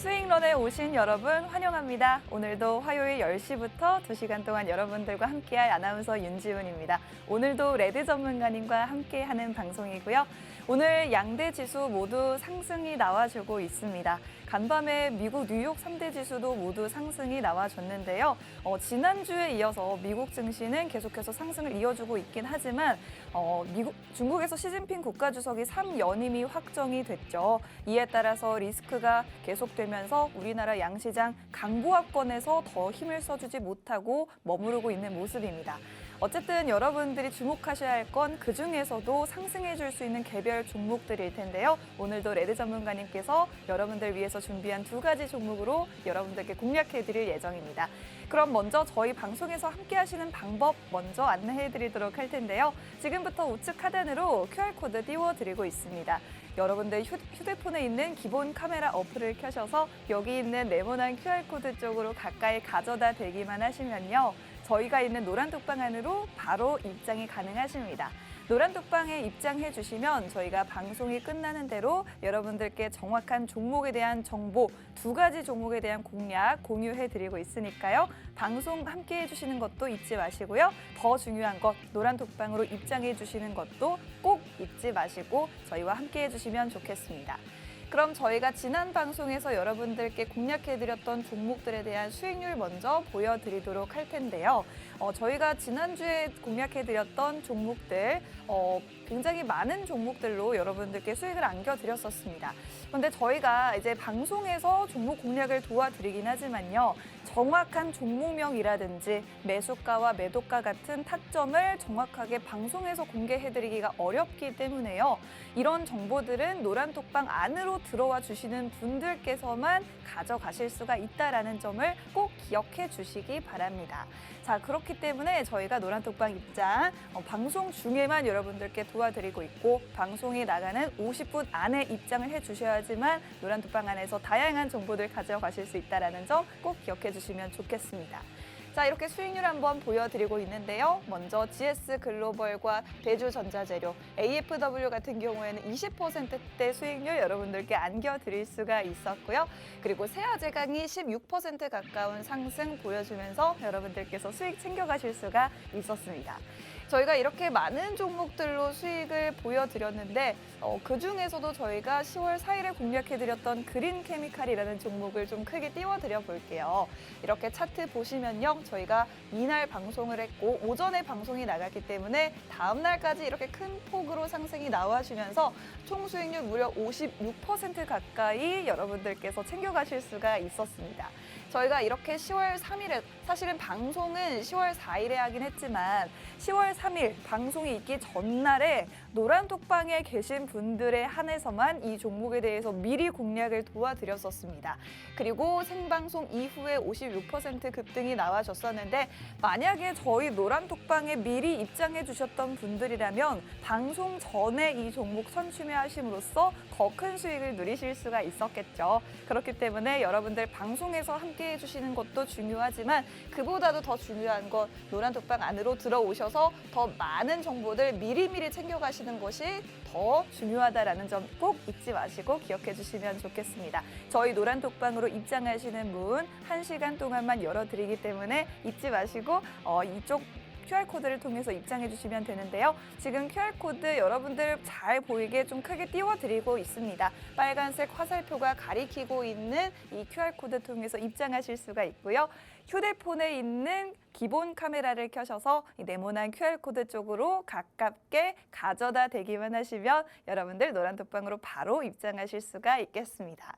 스윙런에 오신 여러분 환영합니다. 오늘도 화요일 10시부터 2시간 동안 여러분들과 함께할 아나운서 윤지훈입니다. 오늘도 레드 전문가님과 함께하는 방송이고요. 오늘 양대 지수 모두 상승이 나와주고 있습니다. 간밤에 미국 뉴욕 3대 지수도 모두 상승이 나와줬는데요. 지난주에 이어서 미국 증시는 계속해서 상승을 이어주고 있긴 하지만 중국에서 시진핑 국가주석이 3연임이 확정이 됐죠. 이에 따라서 리스크가 계속되면서 우리나라 양시장 강보합권에서 더 힘을 써주지 못하고 머무르고 있는 모습입니다. 어쨌든 여러분들이 주목하셔야 할 건 그중에서도 상승해 줄 수 있는 개별 종목들일 텐데요. 오늘도 레드 전문가님께서 여러분들 위해서 준비한 2가지 종목으로 여러분들께 공략해 드릴 예정입니다. 그럼 먼저 저희 방송에서 함께 하시는 방법 먼저 안내해 드리도록 할 텐데요. 지금부터 우측 하단으로 QR코드 띄워드리고 있습니다. 여러분들 휴대폰에 있는 기본 카메라 어플을 켜셔서 여기 있는 네모난 QR코드 쪽으로 가까이 가져다 대기만 하시면요. 저희가 있는 노란톡방 안으로 바로 입장이 가능하십니다. 노란톡방에 입장해 주시면 저희가 방송이 끝나는 대로 여러분들께 정확한 종목에 대한 정보, 2가지 종목에 대한 공략 공유해 드리고 있으니까요. 방송 함께 해주시는 것도 잊지 마시고요. 더 중요한 것, 노란톡방으로 입장해 주시는 것도 꼭 잊지 마시고 저희와 함께 해주시면 좋겠습니다. 그럼 저희가 지난 방송에서 여러분들께 공략해드렸던 종목들에 대한 수익률 먼저 보여드리도록 할 텐데요. 저희가 지난주에 공략해드렸던 종목들, 굉장히 많은 종목들로 여러분들께 수익을 안겨드렸었습니다. 그런데 저희가 이제 방송에서 종목 공략을 도와드리긴 하지만요. 정확한 종목명이라든지 매수가와 매도가 같은 타점을 정확하게 방송에서 공개해드리기가 어렵기 때문에요. 이런 정보들은 노란톡방 안으로 들어와 주시는 분들께서만 가져가실 수가 있다는 점을 꼭 기억해 주시기 바랍니다. 자, 그렇기 때문에 저희가 노란톡방 입장 방송 중에만 여러분들께 도와드리고 있고 방송이 나가는 50분 안에 입장을 해주셔야지만 노란톡방 안에서 다양한 정보들 가져가실 수 있다는 점 꼭 기억해 주시면 좋겠습니다. 자, 이렇게 수익률 한번 보여드리고 있는데요. 먼저 GS글로벌과 대주전자재료, AFW 같은 경우에는 20%대 수익률 여러분들께 안겨드릴 수가 있었고요. 그리고 세아제강이 16% 가까운 상승 보여주면서 여러분들께서 수익 챙겨가실 수가 있었습니다. 저희가 이렇게 많은 종목들로 수익을 보여드렸는데 그중에서도 저희가 10월 4일에 공략해드렸던 그린케미칼이라는 종목을 좀 크게 띄워드려 볼게요. 이렇게 차트 보시면요. 저희가 이날 방송을 했고 오전에 방송이 나갔기 때문에 다음 날까지 이렇게 큰 폭으로 상승이 나와주면서 총 수익률 무려 56% 가까이 여러분들께서 챙겨가실 수가 있었습니다. 저희가 이렇게 10월 3일에 사실은 방송은 10월 4일에 하긴 했지만 10월 3일 방송이 있기 전날에 노란톡방에 계신 분들에 한해서만 이 종목에 대해서 미리 공략을 도와드렸었습니다. 그리고 생방송 이후에 56% 급등이 나와줬었는데 만약에 저희 노란톡방에 미리 입장해 주셨던 분들이라면 방송 전에 이 종목 선취매하심으로써 더 큰 수익을 누리실 수가 있었겠죠. 그렇기 때문에 여러분들 방송에서 함께 해주시는 것도 중요하지만 그보다도 더 중요한 건 노란톡방 안으로 들어오셔서 더 많은 정보들 미리미리 챙겨가시는 것이 더 중요하다는 점 꼭 잊지 마시고 기억해 주시면 좋겠습니다. 저희 노란톡방으로 입장하시는 문 1시간 동안만 열어드리기 때문에 잊지 마시고 이쪽 QR코드를 통해서 입장해 주시면 되는데요. 지금 QR코드 여러분들 잘 보이게 좀 크게 띄워드리고 있습니다. 빨간색 화살표가 가리키고 있는 이 QR코드 통해서 입장하실 수가 있고요. 휴대폰에 있는 기본 카메라를 켜셔서 이 네모난 QR코드 쪽으로 가깝게 가져다 대기만 하시면 여러분들 노란톡방으로 바로 입장하실 수가 있겠습니다.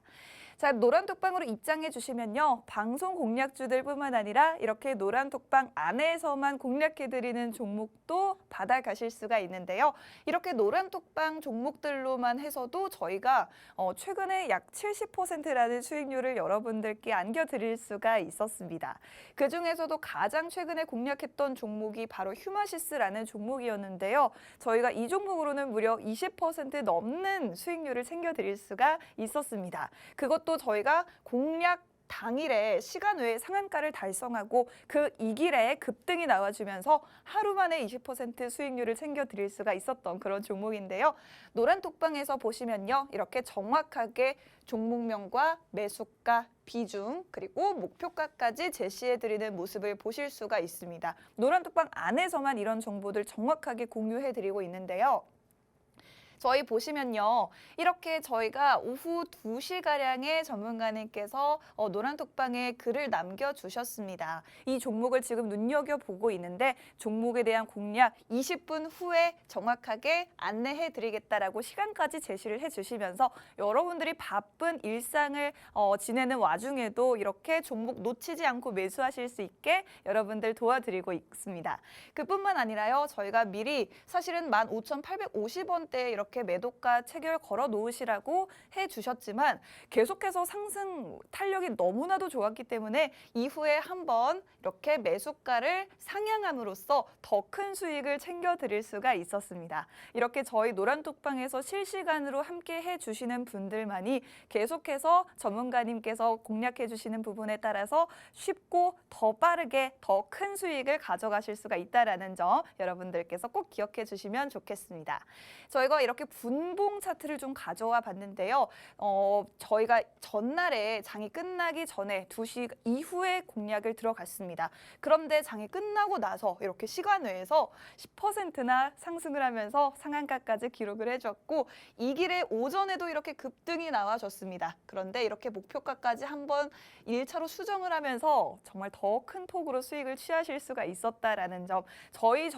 자, 노란톡방으로 입장해 주시면요. 방송 공략주들뿐만 아니라 이렇게 노란톡방 안에서만 공략해드리는 종목도 받아가실 수가 있는데요. 이렇게 노란톡방 종목들로만 해서도 저희가 최근에 약 70%라는 수익률을 여러분들께 안겨드릴 수가 있었습니다. 그중에서도 가장 최근에 공략했던 종목이 바로 휴마시스라는 종목이었는데요. 저희가 이 종목으로는 무려 20% 넘는 수익률을 챙겨드릴 수가 있었습니다. 그것도 저희가 공략 당일에 시간 외에 상한가를 달성하고 그 이길에 급등이 나와주면서 하루 만에 20% 수익률을 챙겨드릴 수가 있었던 그런 종목인데요. 노란톡방에서 보시면요. 이렇게 정확하게 종목명과 매수가, 비중, 그리고 목표가까지 제시해드리는 모습을 보실 수가 있습니다. 노란톡방 안에서만 이런 정보들 정확하게 공유해드리고 있는데요. 저희 보시면요. 이렇게 저희가 오후 2시가량에 전문가님께서 노란톡방에 글을 남겨주셨습니다. 이 종목을 지금 눈여겨보고 있는데 종목에 대한 공략 20분 후에 정확하게 안내해드리겠다라고 시간까지 제시를 해주시면서 여러분들이 바쁜 일상을 지내는 와중에도 이렇게 종목 놓치지 않고 매수하실 수 있게 여러분들 도와드리고 있습니다. 그뿐만 아니라요. 저희가 미리 사실은 15,850원대에 이렇게 매도가 체결 걸어 놓으시라고 해주셨지만 계속해서 상승 탄력이 너무나도 좋았기 때문에 이후에 한번 이렇게 매수가를 상향함으로써 더 큰 수익을 챙겨드릴 수가 있었습니다. 이렇게 저희 노란톡방에서 실시간으로 함께 해주시는 분들만이 계속해서 전문가님께서 공략해 주시는 부분에 따라서 쉽고 더 빠르게 더 큰 수익을 가져가실 수가 있다는 점 여러분들께서 꼭 기억해 주시면 좋겠습니다. 저희가 이렇게 분봉 차트를 좀 가져와 봤는데요. 저희가 전날에 장이 끝나기 전에 2시 이후에 공략을 들어갔습니다. 그런데 장이 끝나고 나서 이렇게 시간 외에서 10%나 상승을 하면서 상한가까지 기록을 해줬고 이 길에 오전에도 이렇게 급등이 나와줬습니다. 그런데 이렇게 목표가까지 한번 1차로 수정을 하면서 정말 더 큰 폭으로 수익을 취하실 수가 있었다라는 점 저희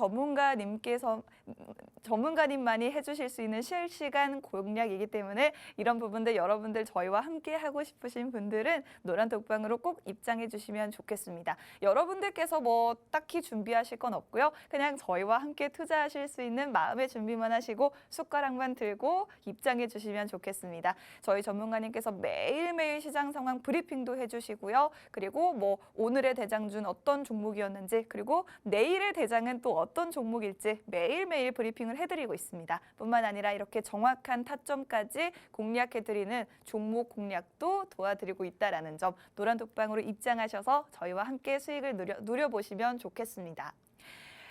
전문가님만이 해주실 수 있는 실시간 공략이기 때문에 이런 부분들 여러분들 저희와 함께 하고 싶으신 분들은 노란톡방으로 꼭 입장해 주시면 좋겠습니다. 여러분들께서 뭐 딱히 준비하실 건 없고요. 그냥 저희와 함께 투자하실 수 있는 마음의 준비만 하시고 숟가락만 들고 입장해 주시면 좋겠습니다. 저희 전문가님께서 매일매일 시장 상황 브리핑도 해주시고요. 그리고 뭐 오늘의 대장주는 어떤 종목이었는지 그리고 내일의 대장은 또 어떤 종목일지 매일매일 브리핑을 해드리고 있습니다. 뿐만 아니라 이렇게 정확한 타점까지 공략해드리는 종목 공략도 도와드리고 있다는 점 노란톡방으로 입장하셔서 저희와 함께 수익을 누려보시면 좋겠습니다.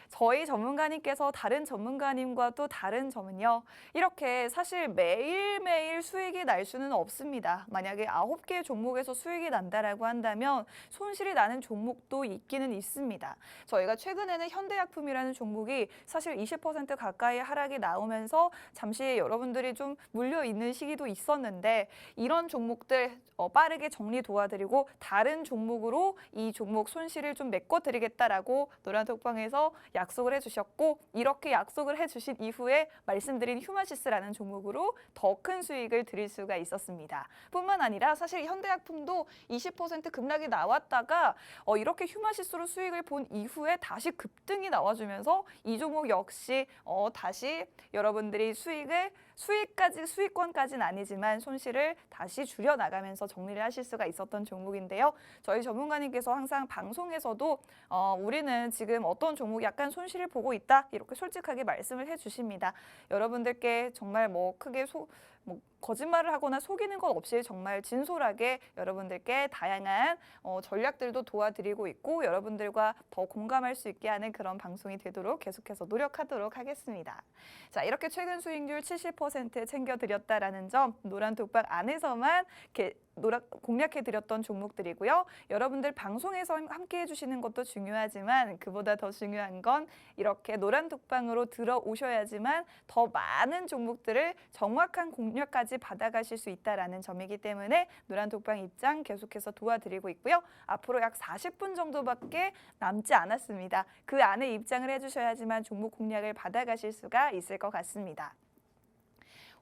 저희 전문가님께서 다른 전문가님과 또 다른 점은요. 이렇게 사실 매일매일 수익이 날 수는 없습니다. 만약에 9개의 종목에서 수익이 난다라고 한다면 손실이 나는 종목도 있기는 있습니다. 저희가 최근에는 현대약품이라는 종목이 사실 20% 가까이 하락이 나오면서 잠시 여러분들이 좀 물려있는 시기도 있었는데 이런 종목들 빠르게 정리 도와드리고 다른 종목으로 이 종목 손실을 좀 메꿔드리겠다라고 노란톡방에서 약속을 해주셨고 이렇게 약속을 해주신 이후에 말씀드린 휴마시스라는 종목으로 더 큰 수익을 드릴 수가 있었습니다. 뿐만 아니라 사실 현대약품도 20% 급락이 나왔다가 이렇게 휴마시스로 수익을 본 이후에 다시 급등이 나와주면서 이 종목 역시 다시 여러분들이 수익권까지는 아니지만 손실을 다시 줄여나가면서 정리를 하실 수가 있었던 종목인데요. 저희 전문가님께서 항상 방송에서도 우리는 지금 어떤 종목 약간 손실을 보고 있다 이렇게 솔직하게 말씀을 해주십니다. 여러분들께 정말 뭐 크게 거짓말을 하거나 속이는 것 없이 정말 진솔하게 여러분들께 다양한 전략들도 도와드리고 있고 여러분들과 더 공감할 수 있게 하는 그런 방송이 되도록 계속해서 노력하도록 하겠습니다. 자, 이렇게 최근 수익률 70% 챙겨드렸다라는 점 노란톡방 안에서만 공략해드렸던 종목들이고요. 여러분들 방송에서 함께 해주시는 것도 중요하지만 그보다 더 중요한 건 이렇게 노란톡방으로 들어오셔야지만 더 많은 종목들을 정확한 공략까지 받아가실 수 있다는 점이기 때문에 노란톡방 입장 계속해서 도와드리고 있고요. 앞으로 약 40분 정도밖에 남지 않았습니다. 그 안에 입장을 해주셔야지만 종목 공략을 받아가실 수가 있을 것 같습니다.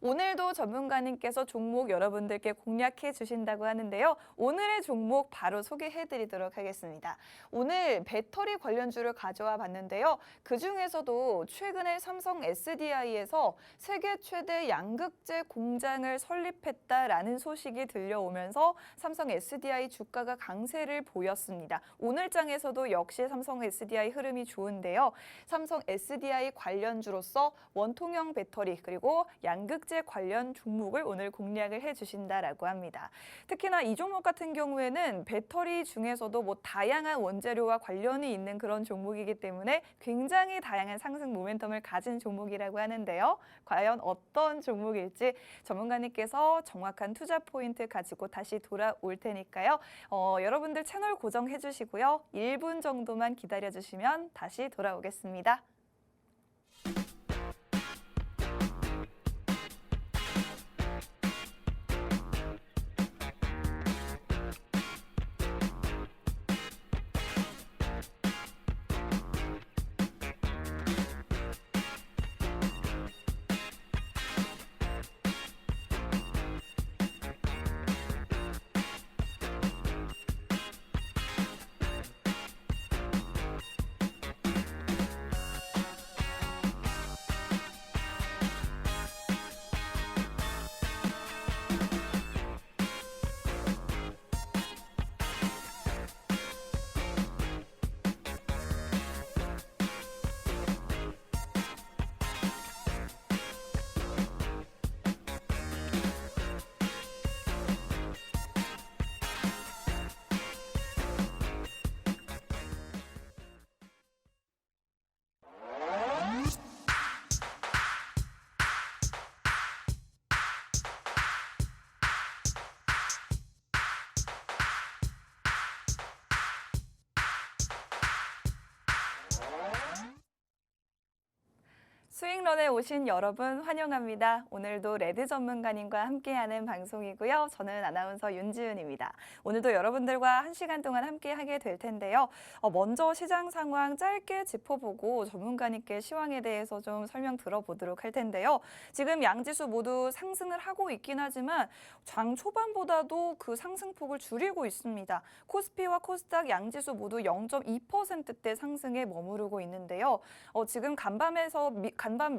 오늘도 전문가님께서 종목 여러분들께 공략해 주신다고 하는데요. 오늘의 종목 바로 소개해 드리도록 하겠습니다. 오늘 배터리 관련주를 가져와 봤는데요. 그중에서도 최근에 삼성 SDI에서 세계 최대 양극재 공장을 설립했다라는 소식이 들려오면서 삼성 SDI 주가가 강세를 보였습니다. 오늘장에서도 역시 삼성 SDI 흐름이 좋은데요. 삼성 SDI 관련주로서 원통형 배터리 그리고 양극재 실제 관련 종목을 오늘 공략을 해주신다라고 합니다. 특히나 이 종목 같은 경우에는 배터리 중에서도 뭐 다양한 원재료와 관련이 있는 그런 종목이기 때문에 굉장히 다양한 상승 모멘텀을 가진 종목이라고 하는데요. 과연 어떤 종목일지 전문가님께서 정확한 투자 포인트 가지고 다시 돌아올 테니까요. 여러분들 채널 고정해 주시고요. 1분 정도만 기다려 주시면 다시 돌아오겠습니다. 스윙런에 오신 여러분 환영합니다. 오늘도 레드 전문가님과 함께하는 방송이고요. 저는 아나운서 윤지은입니다. 오늘도 여러분들과 1시간 동안 함께하게 될 텐데요. 먼저 시장 상황 짧게 짚어보고 전문가님께 시황에 대해서 좀 설명 들어보도록 할 텐데요. 지금 양지수 모두 상승을 하고 있긴 하지만 장 초반보다도 그 상승폭을 줄이고 있습니다. 코스피와 코스닥 양지수 모두 0.2%대 상승에 머무르고 있는데요. 지금 간밤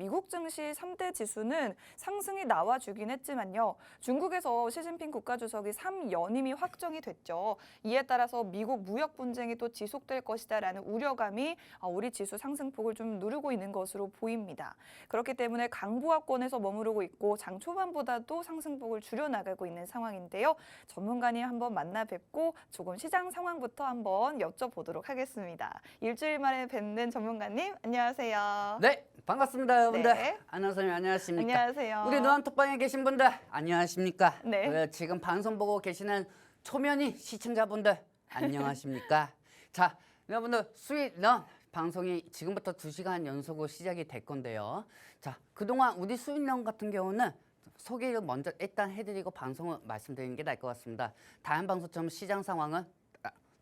미국 증시 3대 지수는 상승이 나와주긴 했지만요. 중국에서 시진핑 국가주석이 3연임이 확정이 됐죠. 이에 따라서 미국 무역 분쟁이 또 지속될 것이다라는 우려감이 우리 지수 상승폭을 좀 누르고 있는 것으로 보입니다. 그렇기 때문에 강보합권에서 머무르고 있고 장 초반보다도 상승폭을 줄여나가고 있는 상황인데요. 전문가님 한번 만나 뵙고 조금 시장 상황부터 한번 여쭤보도록 하겠습니다. 일주일 만에 뵙는 전문가님 안녕하세요. 네, 반갑습니다, 여러분들. 네. 아나운서님 안녕하십니까? 안녕하세요. 우리 노안톡방에 계신 분들 안녕하십니까? 네. 지금 방송 보고 계시는 초면이 시청자분들 안녕하십니까? 자, 여러분들 수익런 방송이 지금부터 2시간 연속으로 시작이 될 건데요. 자, 그동안 우리 수익런 같은 경우는 소개를 먼저 일단 해드리고 방송을 말씀드리는 게 나을 것 같습니다. 다른 방송처럼 시장 상황은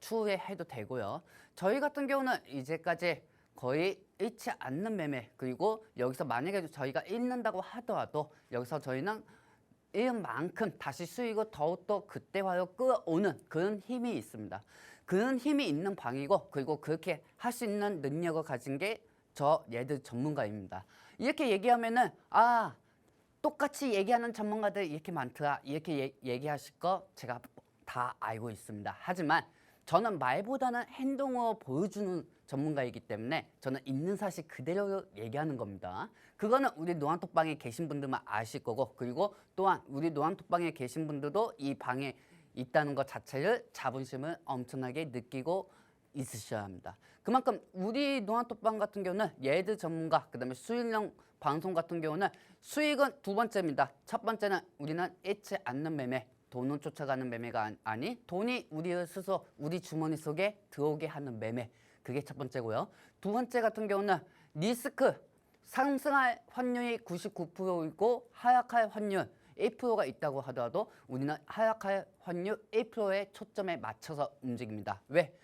추후에 해도 되고요. 저희 같은 경우는 이제까지 거의 잃지 않는 매매, 그리고 여기서 만약에 저희가 잃는다고 하더라도 여기서 저희는 잃은 만큼 다시 수익을 더욱더 그때와로 끌어오는 그런 힘이 있습니다. 그런 힘이 있는 방이고, 그리고 그렇게 할 수 있는 능력을 가진 게 저 얘들 전문가입니다. 이렇게 얘기하면은 똑같이 얘기하는 전문가들 이렇게 많더라, 이렇게 얘기하실 거 제가 다 알고 있습니다. 하지만 저는 말보다는 행동으로 보여주는 전문가이기 때문에 저는 있는 사실 그대로 얘기하는 겁니다. 그거는 우리 노안톡방에 계신 분들만 아실 거고, 그리고 또한 우리 노안톡방에 계신 분들도 이 방에 있다는 것 자체를 자부심을 엄청나게 느끼고 있으셔야 합니다. 그만큼 우리 노안톡방 같은 경우는 예드 전문가, 그 다음에 수익형 방송 같은 경우는 수익은 두 번째입니다. 첫 번째는 우리는 잃지 않는 매매, 돈을 쫓아가는 매매가 아닌 돈이 우리 스스로 우리 주머니 속에 들어오게 하는 매매, 그게 첫 번째고요. 두 번째 같은 경우는 리스크, 상승할 확률이 99%이고 하락할 확률 1%가 있다고 하더라도 우리는 하락할 확률 1%의 초점에 맞춰서 움직입니다. 왜?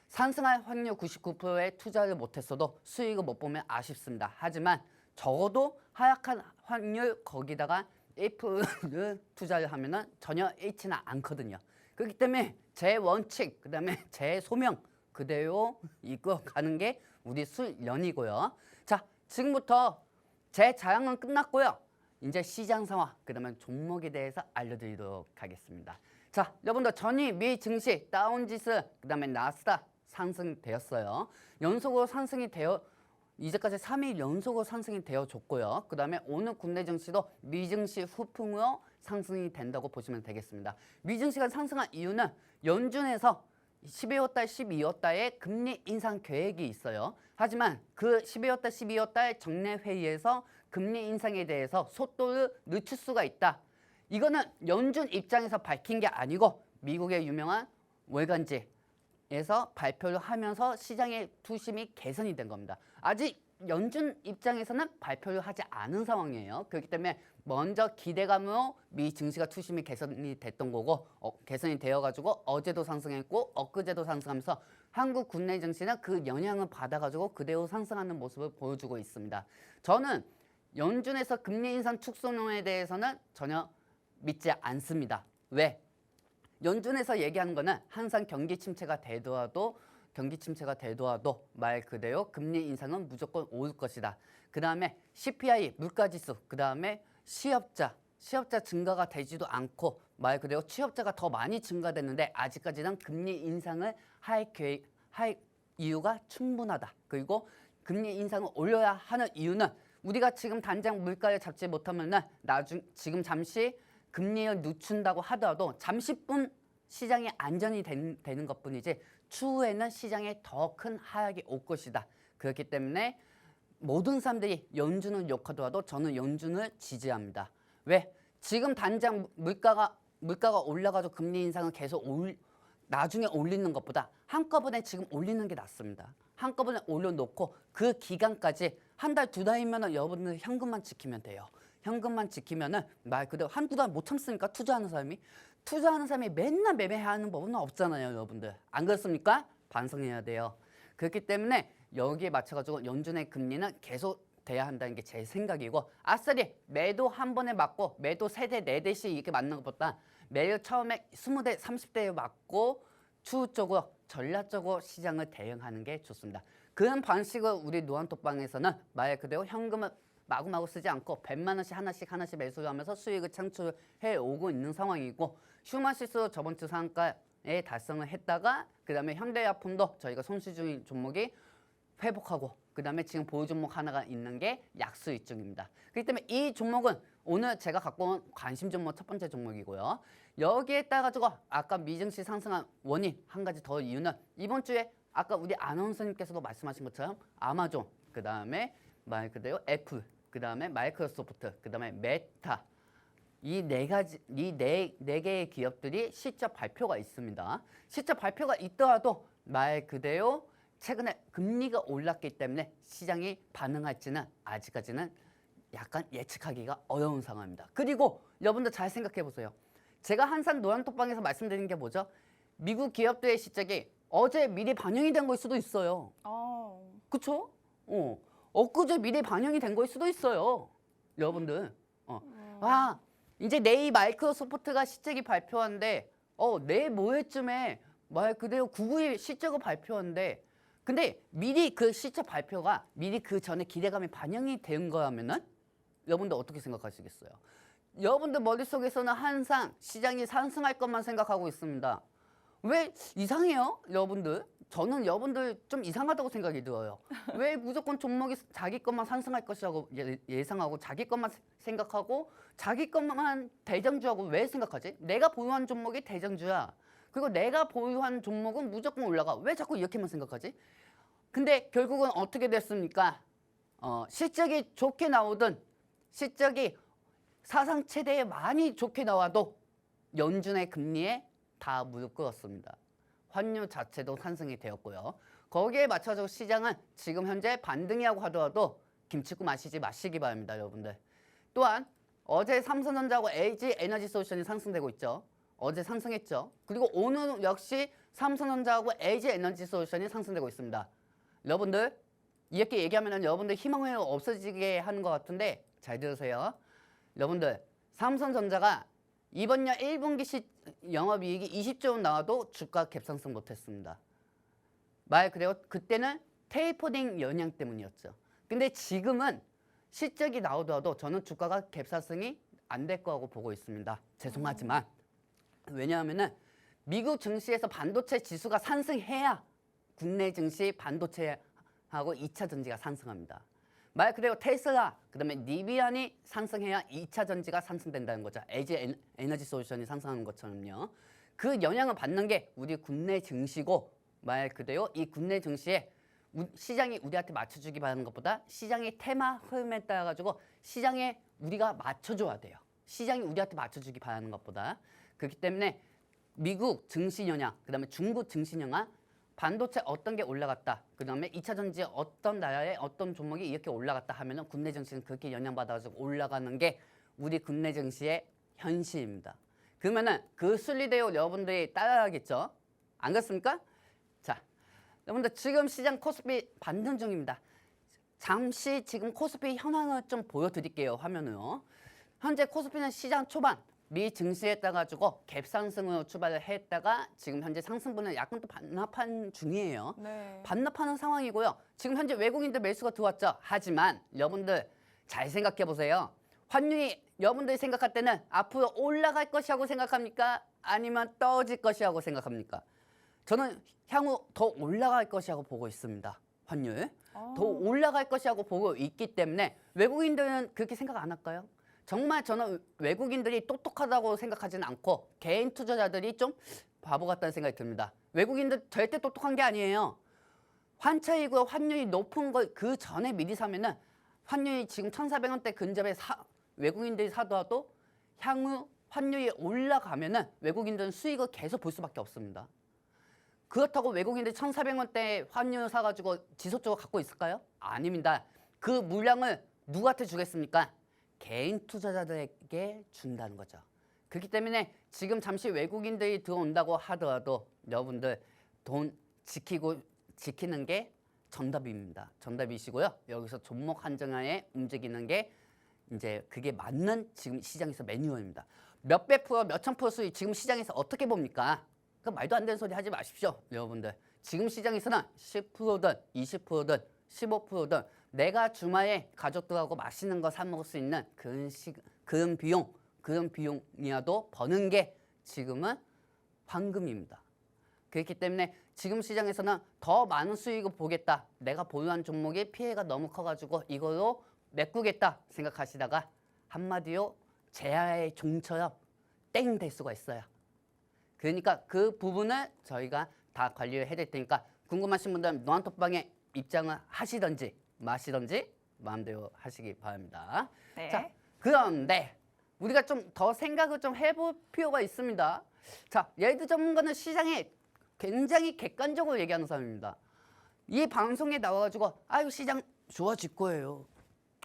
상승할 확률 99%에 투자를 못했어도 수익을 못 보면 아쉽습니다. 하지만 적어도 하락한 확률 거기다가 1%를 투자를 하면은 전혀 잃지는 않거든요. 그렇기 때문에 제 원칙, 그 다음에 제 소명 그대로 이끌어가는 게 우리 수련이고요. 자, 지금부터 제 자랑은 끝났고요. 이제 시장 상황, 그 다음에 종목에 대해서 알려드리도록 하겠습니다. 자, 여러분들 전일 미 증시, 다운지수, 그 다음에 나스닥 상승되었어요. 연속으로 상승이 되어 이제까지 3일 연속으로 상승이 되어줬고요. 그 다음에 오늘 국내 증시도 미증시 후풍으로 상승이 된다고 보시면 되겠습니다. 미증시가 상승한 이유는 연준에서 12월 달, 12월 달에 금리 인상 계획이 있어요. 하지만 그 12월 달, 12월 달 정례 회의에서 금리 인상에 대해서 속도를 늦출 수가 있다. 이거는 연준 입장에서 밝힌 게 아니고 미국의 유명한 월간지에서 발표를 하면서 시장의 투심이 개선이 된 겁니다. 아직 연준 입장에서는 발표를 하지 않은 상황이에요. 그렇기 때문에 먼저 기대감으로 미 증시가 투심이 개선이 됐던 거고 개선이 되어가지고 어제도 상승했고 엊그제도 상승하면서 한국 국내 증시는 그 영향을 받아가지고 그대로 상승하는 모습을 보여주고 있습니다. 저는 연준에서 금리 인상 축소론에 대해서는 전혀 믿지 않습니다. 왜? 연준에서 얘기하는 거는 항상 경기 침체가 되더라도 말 그대로 금리 인상은 무조건 올 것이다. 그 다음에 CPI 물가지수, 그 다음에 취업자 증가가 되지도 않고 말 그대로 취업자가 더 많이 증가됐는데 아직까지는 금리 인상을 할 이유가 충분하다. 그리고 금리 인상을 올려야 하는 이유는 우리가 지금 당장 물가를 잡지 못하면은 지금 잠시 금리를 늦춘다고 하더라도 잠시뿐 시장이 안전이 되는 것뿐이지 추후에는 시장에 더 큰 하락이 올 것이다. 그렇기 때문에 모든 사람들이 연준을 욕하더라도 저는 연준을 지지합니다. 왜? 지금 당장 물가가 올라가지고 금리 인상을 계속 나중에 올리는 것보다 한꺼번에 지금 올리는 게 낫습니다. 한꺼번에 올려놓고 그 기간까지 한 달, 두 달이면 여러분들 현금만 지키면 돼요. 현금만 지키면은 말 그대로 한두 달 못 참습니까? 투자하는 사람이 맨날 매매하는 법은 없잖아요, 여러분들. 안 그렇습니까? 반성해야 돼요. 그렇기 때문에 여기에 맞춰가지고 연준의 금리는 계속 돼야 한다는 게 제 생각이고 아싸리 매도 한 번에 맞고 매도 3대, 4대씩 이렇게 맞는 것보다 매일 처음에 20대, 30대에 맞고 추후적으로 전략적으로 시장을 대응하는 게 좋습니다. 그런 방식을 우리 노안톡방에서는 말 그대로 현금을 마구마구 쓰지 않고 100만 원씩 하나씩 매수를 하면서 수익을 창출해 오고 있는 상황이고 슈마시스 저번 주 상가에 달성을 했다가 그 다음에 현대약품도 저희가 손실 중인 종목이 회복하고 그 다음에 지금 보유 종목 하나가 있는 게 약수익 중입니다. 그렇기 때문에 이 종목은 오늘 제가 갖고 온 관심 종목 첫 번째 종목이고요. 여기에 따라가지고 아까 미증시 상승한 원인 한 가지 더 이유는 이번 주에 아까 우리 아나운서님께서도 말씀하신 것처럼 아마존, 그 다음에 말 그대로 애플, 그 다음에 마이크로소프트, 그 다음에 메타 이 네 개의 기업들이 실적 발표가 있습니다. 실적 발표가 있더라도 말 그대로 최근에 금리가 올랐기 때문에 시장이 반응할지는 아직까지는 약간 예측하기가 어려운 상황입니다. 그리고 여러분들 잘 생각해 보세요. 제가 항상 노란톡방에서 말씀드리는 게 뭐죠? 미국 기업들의 실적이 어제 미리 반영이 된 걸 수도 있어요. 그쵸? 엊그제 미리 반영이 된 걸 수도 있어요. 여러분들. 이제 내일 마이크로소프트가 실적이 발표한데 내일 모레쯤에 말 그대로 구글이 실적을 발표한데 근데 미리 그 실적 발표가 미리 그 전에 기대감이 반영이 된 거라면은 여러분들 어떻게 생각하시겠어요? 여러분들 머릿속에서는 항상 시장이 상승할 것만 생각하고 있습니다. 왜 이상해요? 여러분들. 저는 여러분들 좀 이상하다고 생각이 들어요. 왜 무조건 종목이 자기 것만 상승할 것이라고 예상하고 자기 것만 생각하고 자기 것만 대장주하고 왜 생각하지? 내가 보유한 종목이 대장주야. 그리고 내가 보유한 종목은 무조건 올라가. 왜 자꾸 이렇게만 생각하지? 근데 결국은 어떻게 됐습니까? 실적이 좋게 나오든 실적이 사상 최대에 많이 좋게 나와도 연준의 금리에 다 무릎 꿇었습니다. 환율 자체도 상승이 되었고요. 거기에 맞춰서 시장은 지금 현재 반등이라고 하더라도 김치국 마시기 바랍니다, 여러분들. 또한 어제 삼성전자하고 LG 에너지솔루션이 상승되고 있죠. 어제 상승했죠. 그리고 오늘 역시 삼성전자하고 LG 에너지솔루션이 상승되고 있습니다. 여러분들 이렇게 얘기하면 여러분들 희망이 없어지게 하는 것 같은데 잘 들으세요. 여러분들 삼성전자가 이번 년 1분기 영업이익이 20조 원 나와도 주가 갭상승 못했습니다. 말 그대로 그때는 테이퍼링 영향 때문이었죠. 근데 지금은 실적이 나오더라도 저는 주가가 갭상승이 안 될 거라고 보고 있습니다. 죄송하지만 왜냐하면은 미국 증시에서 반도체 지수가 상승해야 국내 증시 반도체하고 하고 2차 전지가 상승합니다. 말 그대로 테슬라, 그다음에 니비안이 상승해야 2차 전지가 상승된다는 거죠. LG 에너지 솔루션이 상승하는 것처럼요. 그 영향을 받는 게 우리 국내 증시고 말 그대로 이 국내 증시에 시장이 우리한테 맞춰주기 바라는 것보다 시장의 테마 흐름에 따라 가지고 시장에 우리가 맞춰줘야 돼요. 시장이 우리한테 맞춰주기 바라는 것보다. 그렇기 때문에 미국 증시 영향, 그다음에 중국 증시 영향, 반도체 어떤 게 올라갔다, 그다음에 2차 전지 어떤 나라의 어떤 종목이 이렇게 올라갔다 하면은 국내 증시는 그렇게 영향받아가지고 올라가는 게 우리 국내 증시의 현실입니다. 그러면은 그 순리대로 여러분들이 따라가겠죠? 안 그렇습니까? 자, 여러분들 지금 시장 코스피 반등 중입니다. 잠시 지금 코스피 현황을 좀 보여드릴게요. 화면으로. 현재 코스피는 시장 초반 미 증시에 따라가지고 갭상승으로 출발을 했다가 지금 현재 상승분은 약간 또 반납한 중이에요. 네. 반납하는 상황이고요. 지금 현재 외국인들 매수가 들어왔죠. 하지만 여러분들 잘 생각해 보세요. 환율이 여러분들이 생각할 때는 앞으로 올라갈 것이라고 생각합니까? 아니면 떨어질 것이라고 생각합니까? 저는 향후 더 올라갈 것이라고 보고 있습니다. 환율. 더 올라갈 것이라고 보고 있기 때문에 외국인들은 그렇게 생각 안 할까요? 정말 저는 외국인들이 똑똑하다고 생각하지는 않고 개인 투자자들이 좀 바보 같다는 생각이 듭니다. 외국인들 절대 똑똑한 게 아니에요. 환차익으로 환율이 높은 걸 그 전에 미리 사면은 환율이 지금 1,400원대 근접에 외국인들이 사더라도 향후 환율이 올라가면은 외국인들은 수익을 계속 볼 수밖에 없습니다. 그렇다고 외국인들이 1,400원대 환율 사가지고 지속적으로 갖고 있을까요? 아닙니다. 그 물량을 누구한테 주겠습니까? 개인 투자자들에게 준다는 거죠. 그렇기 때문에 지금 잠시 외국인들이 들어온다고 하더라도 여러분들 돈 지키는 게 정답입니다. 정답이시고요. 여기서 종목 한정하에 움직이는 게 이제 그게 맞는 지금 시장에서 매뉴얼입니다. 몇백 프로, 몇천 프로 수익 지금 시장에서 어떻게 봅니까? 그 말도 안 되는 소리 하지 마십시오, 여러분들. 지금 시장에서는 10%든 20%든 15%든 내가 주말에 가족들하고 맛있는 거 사 먹을 수 있는 그런 비용이라도 버는 게 지금은 황금입니다. 그렇기 때문에 지금 시장에서는 더 많은 수익을 보겠다. 내가 보유한 종목의 피해가 너무 커가지고 이걸로 메꾸겠다 생각하시다가 한마디로 제아의 종처럼 땡 될 수가 있어요. 그러니까 그 부분을 저희가 다 관리를 해드릴 테니까 궁금하신 분들은 노안톡방에 입장을 하시든지 마시든지 마음대로 하시기 바랍니다. 네. 자, 그런데 우리가 좀 더 생각을 좀 해볼 필요가 있습니다. 자, 예드 전문가는 시장에 굉장히 객관적으로 얘기하는 사람입니다. 이 방송에 나와가지고 아유 시장 좋아질 거예요.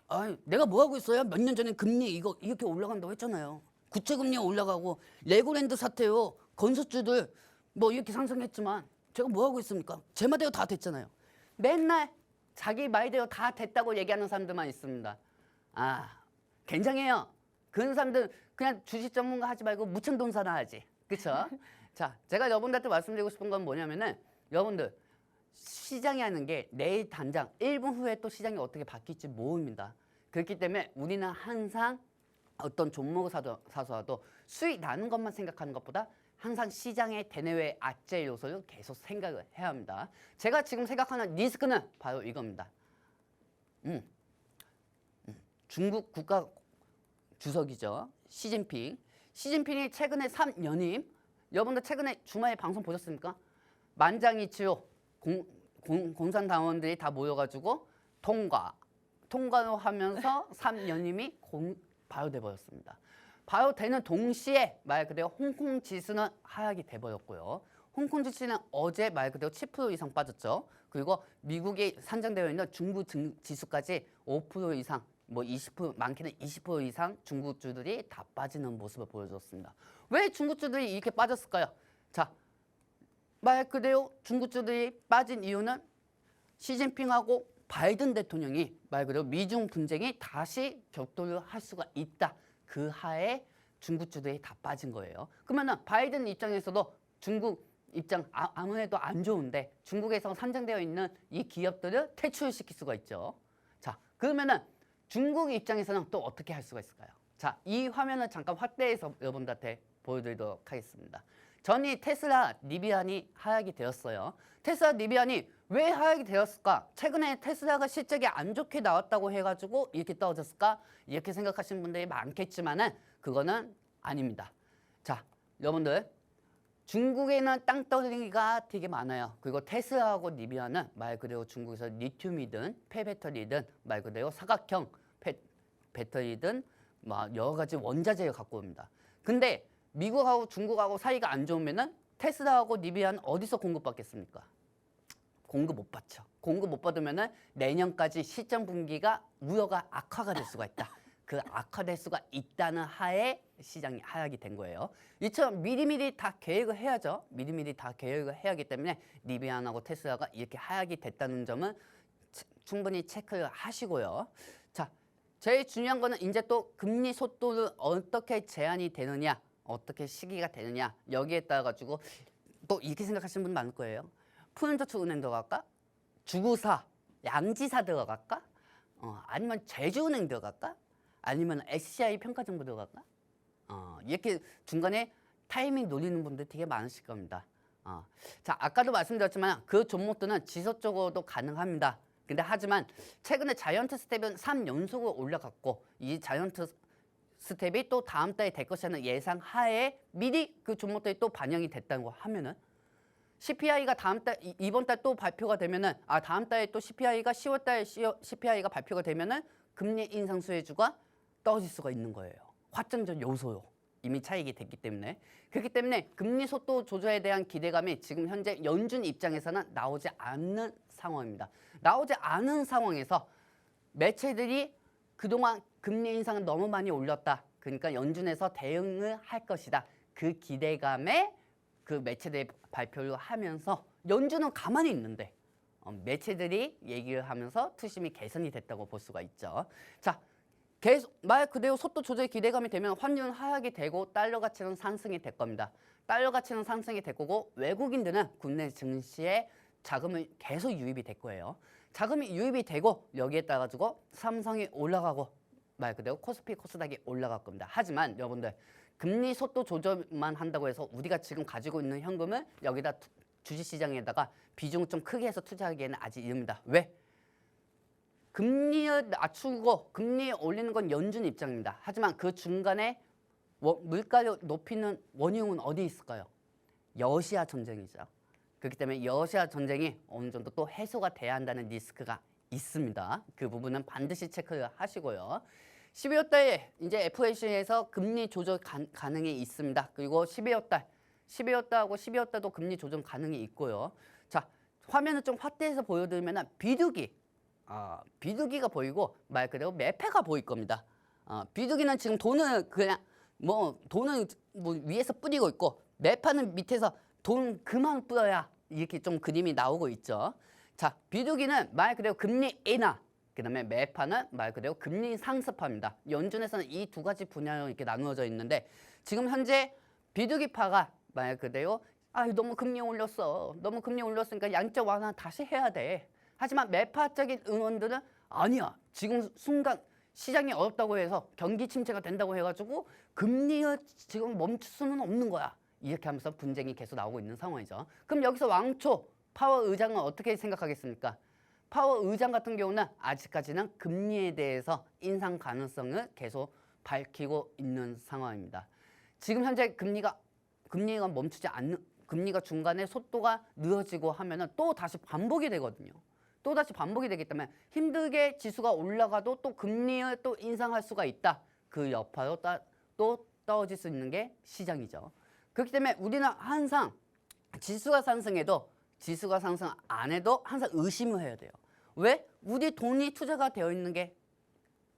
아유 내가 뭐 하고 있어요? 몇 년 전에 금리 이렇게 올라간다고 했잖아요. 구체금리 올라가고 레고랜드 사태요. 건설주들 뭐 이렇게 상승했지만 제가 뭐 하고 있습니까? 제 말대로 다 됐잖아요. 맨날 자기 말대로 다 됐다고 얘기하는 사람들만 있습니다. 아, 굉장해요. 그런 사람들 그냥 주식 전문가 하지 말고 무천돈사나 하지. 그렇죠? 자, 제가 여러분들한테 말씀드리고 싶은 건 뭐냐면은 여러분들 시장이 하는 게 내일 당장 1분 후에 또 시장이 어떻게 바뀔지 모릅니다. 그렇기 때문에 우리는 항상 어떤 종목을 사서라도 수익 나는 것만 생각하는 것보다 항상 시장의 대내외 악재 요소를 계속 생각을 해야 합니다. 제가 지금 생각하는 리스크는 바로 이겁니다. 중국 국가 주석이죠. 시진핑. 시진핑이 최근에 3연임. 여러분들 최근에 주말에 방송 보셨습니까? 만장일치로 공산당원들이 다 모여가지고 통과로 하면서 3연임이 바로 돼버렸습니다. 바로 되는 동시에 말 그대로 홍콩 지수는 하락이 돼버렸고요. 홍콩 지수는 어제 말 그대로 10% 이상 빠졌죠. 그리고 미국에 산정되어 있는 중국 지수까지 5% 이상, 뭐 20% 많게는 20% 이상 중국주들이 다 빠지는 모습을 보여줬습니다. 왜 중국주들이 이렇게 빠졌을까요? 자, 말 그대로 중국주들이 빠진 이유는 시진핑하고 바이든 대통령이 말 그대로 미중 분쟁이 다시 격돌을 할 수가 있다. 그 하에 중국주들이 다 빠진 거예요. 그러면 바이든 입장에서도 중국 입장 아무래도 안 좋은데 중국에서 산정되어 있는 이 기업들을 퇴출시킬 수가 있죠. 자, 그러면은 중국 입장에서는 또 어떻게 할 수가 있을까요? 자, 이 화면을 잠깐 확대해서 여러분들한테 보여드리도록 하겠습니다. 전이 테슬라 리비안이 하락이 되었어요. 테슬라 리비안이 왜 하락이 되었을까? 최근에 테슬라가 실적이 안 좋게 나왔다고 해가지고 이렇게 떨어졌을까? 이렇게 생각하시는 분들이 많겠지만은 그거는 아닙니다. 자, 여러분들 중국에는 땅덩어리가 되게 많아요. 그리고 테슬라하고 리비안은 말 그대로 중국에서 리튬이든 폐배터리든 말 그대로 사각형 배터리든 막 여러 가지 원자재를 갖고 옵니다. 근데 미국하고 중국하고 사이가 안 좋으면은 테슬라하고 리비안 어디서 공급받겠습니까? 공급 못 받죠. 공급 못 받으면은 내년까지 실전 분기가 우려가 악화가 될 수가 있다. 그 악화될 수가 있다는 하에 시장이 하락이 된 거예요. 이처럼 미리미리 다 계획을 해야죠. 미리미리 다 계획을 해야 하기 때문에 리비안하고 테슬라가 이렇게 하락이 됐다는 점은 충분히 체크를 하시고요. 자, 제일 중요한 거는 이제 또 금리 속도를 어떻게 제한이 되느냐, 어떻게 시기가 되느냐 여기에 따라 가지고 또 이렇게 생각하시는 분 많을 거예요. 푸른저축은행 들어갈까? 주구사, 양지사 들어갈까? 아니면 제주은행 들어갈까? 아니면 SCI 평가정보 들어갈까? 이렇게 중간에 타이밍 노리는 분들 되게 많으실 겁니다. 자, 아까도 말씀드렸지만 그 종목들은 지속적으로도 가능합니다. 근데 하지만 최근에 자이언트 스텝은 3연속으로 올라갔고 이 자이언트 스텝이 또 다음 달에 될 것이라는 예상 하에 미리 그 종목들이 또 반영이 됐다고 하면은 CPI가 다음 달 이번 달 또 발표가 되면은 다음 달에 또 CPI가 10월 달 CPI가 발표가 되면은 금리 인상 수혜주가 떨어질 수가 있는 거예요. 확정적 요소요. 이미 차익이 됐기 때문에. 그렇기 때문에 금리 속도 조절에 대한 기대감이 지금 현재 연준 입장에서는 나오지 않는 상황입니다. 나오지 않은 상황에서 매체들이 그동안 금리 인상을 너무 많이 올렸다. 그러니까 연준에서 대응을 할 것이다. 그 기대감에 그 매체들이 발표를 하면서 연준은 가만히 있는데 매체들이 얘기를 하면서 투심이 개선이 됐다고 볼 수가 있죠. 자, 계속 말 그대로 속도 조절 기대감이 되면 환율은 하락이 되고 달러 가치는 상승이 될 겁니다. 달러 가치는 상승이 될 거고 외국인들은 국내 증시에 자금이 계속 유입이 될 거예요. 자금이 유입이 되고 여기에 따라 가지고 삼성이 올라가고 말 그대로 코스피 코스닥이 올라갈 겁니다. 하지만 여러분들 금리 속도 조절만 한다고 해서 우리가 지금 가지고 있는 현금을 여기다 주식시장에다가 비중을 좀 크게 해서 투자하기에는 아직 이릅니다. 왜? 금리를 낮추고 금리 올리는 건 연준 입장입니다. 하지만 그 중간에 물가를 높이는 원흉은 어디 있을까요? 러시아 전쟁이죠. 그렇기 때문에 러시아 전쟁이 어느 정도 또 해소가 돼야 한다는 리스크가 있습니다. 그 부분은 반드시 체크를 하시고요. 12월 달에 이제 FOMC에서 금리 조절 가능이 있습니다. 그리고 12월 달하고 12월 달도 금리 조정 가능이 있고요. 자, 화면을 좀 확대해서 보여드리면 비둘기가 보이고 말 그대로 매패가 보일 겁니다. 비둘기는 지금 돈을 그냥 돈은 위에서 뿌리고 있고 매파는 밑에서 돈 그만 뿌려야 이렇게 좀 그림이 나오고 있죠. 자, 비둘기는 말 그대로 금리 인하, 그다음에 매파는 말 그대로 금리 상습합니다. 연준에서는 이 두 가지 분야로 이렇게 나누어져 있는데 지금 현재 비둘기파가 말 그대로 너무 금리 올렸어. 너무 금리 올렸으니까 양적 완화 다시 해야 돼. 하지만 매파적인 의원들은 아니야. 지금 순간 시장이 어렵다고 해서 경기 침체가 된다고 해가지고 금리를 지금 멈출 수는 없는 거야. 이렇게 하면서 분쟁이 계속 나오고 있는 상황이죠. 그럼 여기서 왕초 파월 의장은 어떻게 생각하겠습니까? 파월 의장 같은 경우는 아직까지는 금리에 대해서 인상 가능성을 계속 밝히고 있는 상황입니다. 지금 현재 금리가 멈추지 않는, 금리가 중간에 속도가 느려지고 하면은 또 다시 반복이 되거든요. 또 다시 반복이 되기 때문에 힘들게 지수가 올라가도 또 금리를 또 인상할 수가 있다. 그 여파로 또 떨어질 수 있는 게 시장이죠. 그렇기 때문에 우리는 항상 지수가 상승해도 지수가 상승 안 해도 항상 의심을 해야 돼요. 왜? 우리 돈이 투자가 되어 있는 게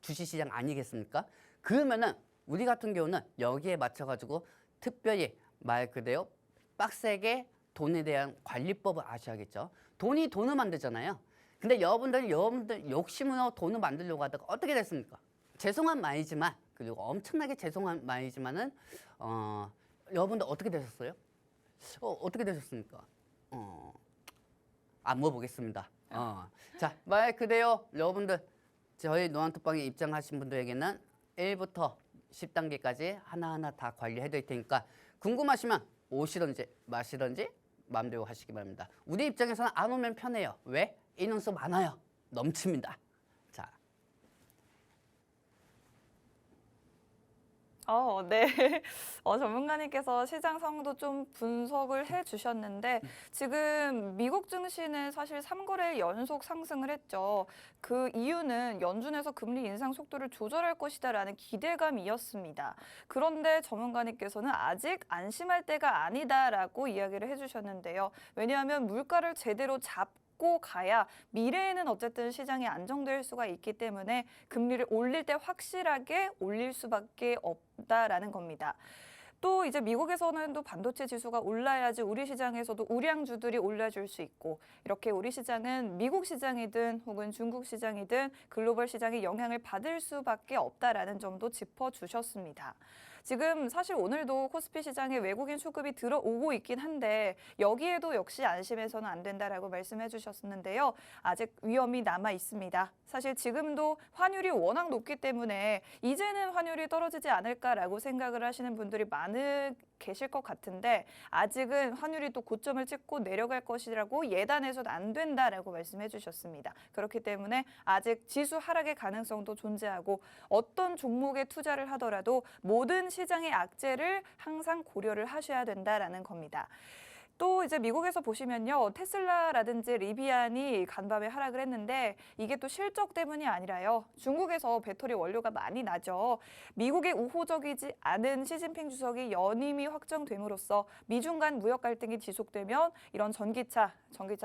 주식시장 아니겠습니까? 그러면은 우리 같은 경우는 여기에 맞춰가지고 특별히 말 그대로 빡세게 돈에 대한 관리법을 아셔야겠죠. 돈이 돈을 만들잖아요. 근데 여러분들 욕심으로 돈을 만들려고 하다가 어떻게 됐습니까? 죄송한 말이지만, 그리고 엄청나게 죄송한 말이지만은 여러분들 어떻게 되셨어요? 어떻게 되셨습니까? 안 물어보겠습니다. 자, 말 그대로 여러분들 저희 노안톡방에 입장하신 분들에게는 1부터 10단계까지 하나하나 다 관리해 드릴 테니까 궁금하시면 오시든지 마시든지 마음대로 하시기 바랍니다. 우리 입장에서는 안 오면 편해요. 왜? 인원수 많아요. 넘칩니다. 자, 네. 전문가님께서 시장 상황도 좀 분석을 해주셨는데 지금 미국 증시는 사실 3거래일 연속 상승을 했죠. 그 이유는 연준에서 금리 인상 속도를 조절할 것이다라는 기대감이었습니다. 그런데 전문가님께서는 아직 안심할 때가 아니다라고 이야기를 해주셨는데요. 왜냐하면 물가를 제대로 잡고 가야 미래에는 어쨌든 시장이 안정될 수가 있기 때문에 금리를 올릴 때 확실하게 올릴 수밖에 없다라는 겁니다. 또 이제 미국에서는 또 반도체 지수가 올라야지 우리 시장에서도 우량주들이 올라줄 수 있고 이렇게 우리 시장은 미국 시장이든 혹은 중국 시장이든 글로벌 시장의 영향을 받을 수밖에 없다라는 점도 짚어주셨습니다. 지금 사실 오늘도 코스피 시장에 외국인 수급이 들어오고 있긴 한데 여기에도 역시 안심해서는 안 된다라고 말씀해 주셨는데요. 아직 위험이 남아 있습니다. 사실 지금도 환율이 워낙 높기 때문에 이제는 환율이 떨어지지 않을까라고 생각을 하시는 분들이 계실 것 같은데 아직은 환율이 또 고점을 찍고 내려갈 것이라고 예단해서는 안 된다라고 말씀해 주셨습니다. 그렇기 때문에 아직 지수 하락의 가능성도 존재하고 어떤 종목에 투자를 하더라도 모든 시장의 악재를 항상 고려를 하셔야 된다라는 겁니다. 또 이제 미국에서 보시면요. 테슬라라든지 리비안이 간밤에 하락을 했는데 이게 또 실적 때문이 아니라요. 중국에서 배터리 원료가 많이 나죠. 미국의 우호적이지 않은 시진핑 주석이 연임이 확정됨으로써 미중 간 무역 갈등이 지속되면 이런 전기차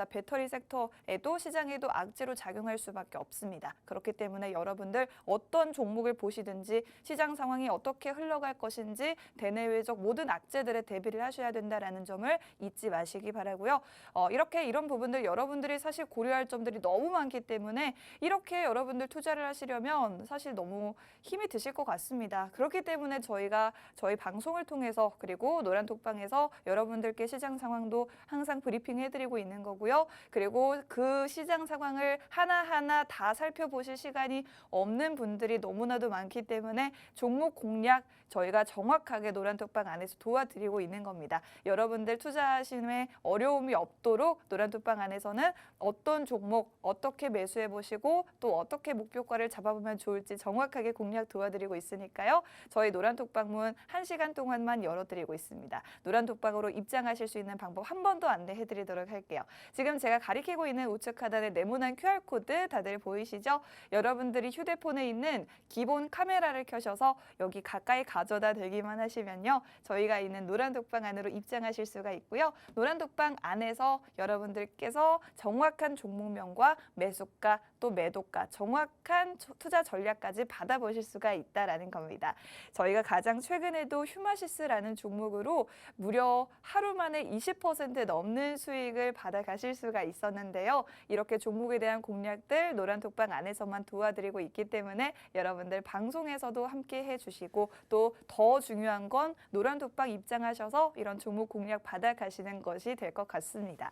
배터리 섹터에도 시장에도 악재로 작용할 수밖에 없습니다. 그렇기 때문에 여러분들 어떤 종목을 보시든지 시장 상황이 어떻게 흘러갈 것인지 대내외적 모든 악재들에 대비를 하셔야 된다라는 점을 잊지 마시기 바라고요. 이런 부분들 여러분들이 사실 고려할 점들이 너무 많기 때문에 이렇게 여러분들 투자를 하시려면 사실 너무 힘이 드실 것 같습니다. 그렇기 때문에 저희가 저희 방송을 통해서 그리고 노란톡방에서 여러분들께 시장 상황도 항상 브리핑해드리고 있는 거고요. 그리고 그 시장 상황을 하나하나 다 살펴보실 시간이 없는 분들이 너무나도 많기 때문에 종목 공략 저희가 정확하게 노란톡방 안에서 도와드리고 있는 겁니다. 여러분들 투자하심에 어려움이 없도록 노란톡방 안에서는 어떤 종목 어떻게 매수해 보시고 또 어떻게 목표가를 잡아보면 좋을지 정확하게 공략 도와드리고 있으니까요. 저희 노란톡방 문 1시간 동안만 열어드리고 있습니다. 노란톡방으로 입장하실 수 있는 방법 한 번 더 안내해드리도록 할게요. 지금 제가 가리키고 있는 우측 하단에 네모난 QR코드 다들 보이시죠? 여러분들이 휴대폰에 있는 기본 카메라를 켜셔서 여기 가까이 가져다 대기만 하시면요. 저희가 있는 노란톡방 안으로 입장하실 수가 있고요. 노란톡방 안에서 여러분들께서 정확한 종목명과 매수가 또 매도가 정확한 투자 전략까지 받아보실 수가 있다라는 겁니다. 저희가 가장 최근에도 휴마시스라는 종목으로 무려 하루 만에 20% 넘는 수익을 받아가실 수가 있었는데요. 이렇게 종목에 대한 공략들 노란톡방 안에서만 도와드리고 있기 때문에 여러분들 방송에서도 함께 해주시고 또 더 중요한 건 노란톡방 입장하셔서 이런 종목 공략 받아가시는 것이 될 것 같습니다.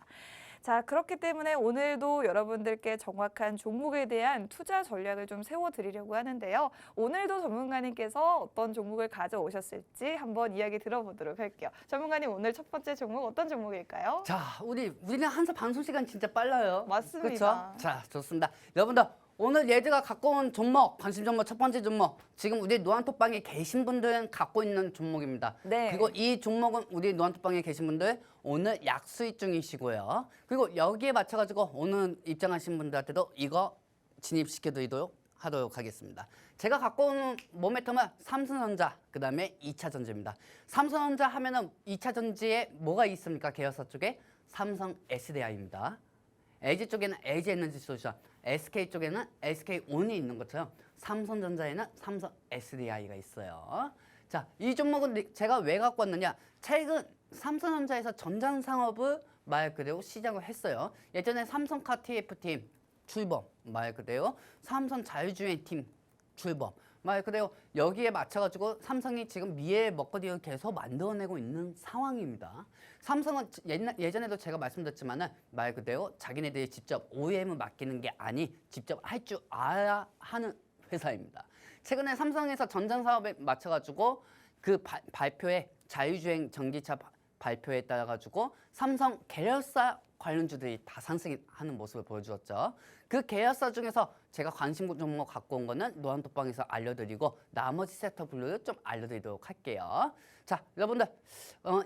자, 그렇기 때문에 오늘도 여러분들께 정확한 종목에 대한 투자 전략을 좀 세워드리려고 하는데요. 오늘도 전문가님께서 어떤 종목을 가져오셨을지 한번 이야기 들어보도록 할게요. 전문가님 오늘 첫 번째 종목 어떤 종목일까요? 자, 우리는 항상 방송 시간 진짜 빨라요. 맞습니다. 그렇죠? 자, 좋습니다. 여러분들 오늘 예드가 갖고 온 종목, 관심 종목 첫 번째 종목. 지금 우리 노안톡방에 계신 분들은 갖고 있는 종목입니다. 네. 그리고 이 종목은 우리 노안톡방에 계신 분들 오늘 약수익 중이시고요. 그리고 여기에 맞춰가지고 오늘 입장하신 분들한테도 이거 진입시켜드리도록 하도록 하겠습니다. 제가 갖고 온 모멘텀은 삼성전자, 그 다음에 2차 전지입니다. 삼성전자 하면은 2차 전지에 뭐가 있습니까? 계열사 쪽에 삼성 SDI입니다. LG 쪽에는 LG 에너지 솔루션, SK 쪽에는 SK온이 있는 것처럼 삼성전자에는 삼성 SDI가 있어요. 자, 이 종목은 제가 왜 갖고 왔느냐? 최근 삼성전자에서 전장산업을 말 그대로 시작을 했어요. 예전에 삼성카 TF팀 출범, 말 그대로 삼성 자율주행팀 출범, 말 그대로 여기에 맞춰가지고 삼성이 지금 미래의 먹거리를 계속 만들어내고 있는 상황입니다. 삼성은 예전에도 제가 말씀드렸지만은 말 그대로 자기네들이 직접 OEM을 맡기는 게 아니 직접 할 줄 알아야 하는 회사입니다. 최근에 삼성에서 전장 사업에 맞춰가지고 그 발표에 자율주행 전기차 발표에 따라 가지고 삼성 계열사 관련주들이 다 상승하는 모습을 보여주었죠. 그 계열사 중에서 제가 관심 종목 갖고 온 거는 노안톡방에서 알려드리고 나머지 섹터 분류를 좀 알려드리도록 할게요. 자, 여러분들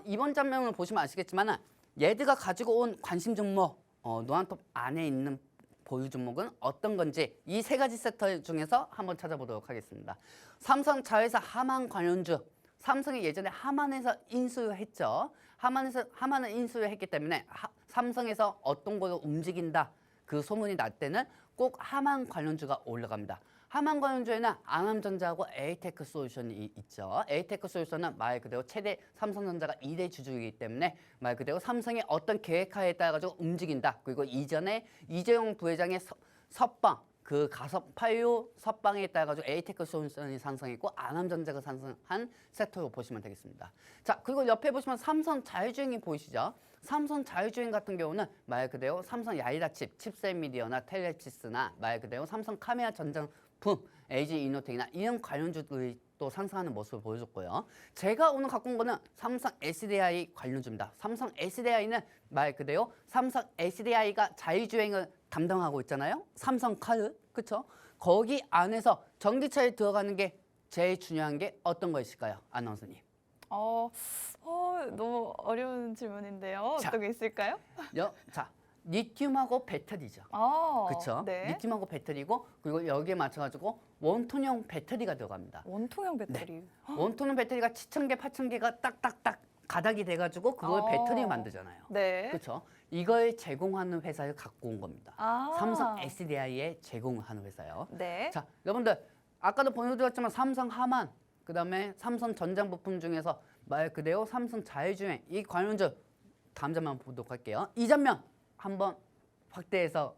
이번 장면을 보시면 아시겠지만 얘들가 가지고 온 관심 종목 노안톡 안에 있는 보유 종목은 어떤 건지 이 세 가지 섹터 중에서 한번 찾아보도록 하겠습니다. 삼성 자회사 하만 관련주, 삼성이 예전에 하만에서 인수를 했죠. 하만을 인수를 했기 때문에 삼성에서 어떤 걸로 움직인다 그 소문이 날 때는 꼭 하만 관련주가 올라갑니다. 하만 관련주에는 안암전자하고 에이테크 솔루션이 있죠. 에이테크 솔루션은 말 그대로 최대 삼성전자가 2대 주주이기 때문에 말 그대로 삼성의 어떤 계획하에 따라 가지고 움직인다. 그리고 이전에 이재용 부회장의 섭방 그 가섭 파요 섭방에 따라 가지고 에이테크 솔루션이 상승했고 안암전자가 상승한 섹터로 보시면 되겠습니다. 자, 그리고 옆에 보시면 삼성 자율주행이 보이시죠? 삼성 자율주행 같은 경우는 말 그대로 삼성 야이다 칩셋 미디어나 텔레치스나 말 그대로 삼성 카메라 전장품, LG 이노텍이나 이런 관련주들이 또 상승하는 모습을 보여줬고요. 제가 오늘 갖고 온 거는 삼성 SDI 관련주입니다. 삼성 SDI는 말 그대로 삼성 SDI가 자율주행을 담당하고 있잖아요. 삼성카드, 그렇죠? 거기 안에서 전기차에 들어가는 게 제일 중요한 게 어떤 것일까요, 아나운서님? 너무 어려운 질문인데요. 자, 어떤 게 있을까요? 자, 리튬하고 배터리죠. 그렇죠? 네. 리튬하고 배터리고 그리고 여기에 맞춰가지고 원통형 배터리가 들어갑니다. 원통형 배터리. 원통형 배터리가 7,000개, 8,000개가 딱딱딱 가닥이 돼가지고 그걸 배터리 만들잖아요. 네. 그렇죠? 이걸 제공하는 회사를 갖고 온 겁니다. 삼성 SDI에 제공하는 회사요. 네. 자, 여러분들 아까도 보여드렸지만 삼성 하만, 그다음에 삼성 전장 부품 중에서 말 그대로 삼성 자율주행 이 관련주 다음 장면 보도록 할게요. 이 장면 한번 확대해서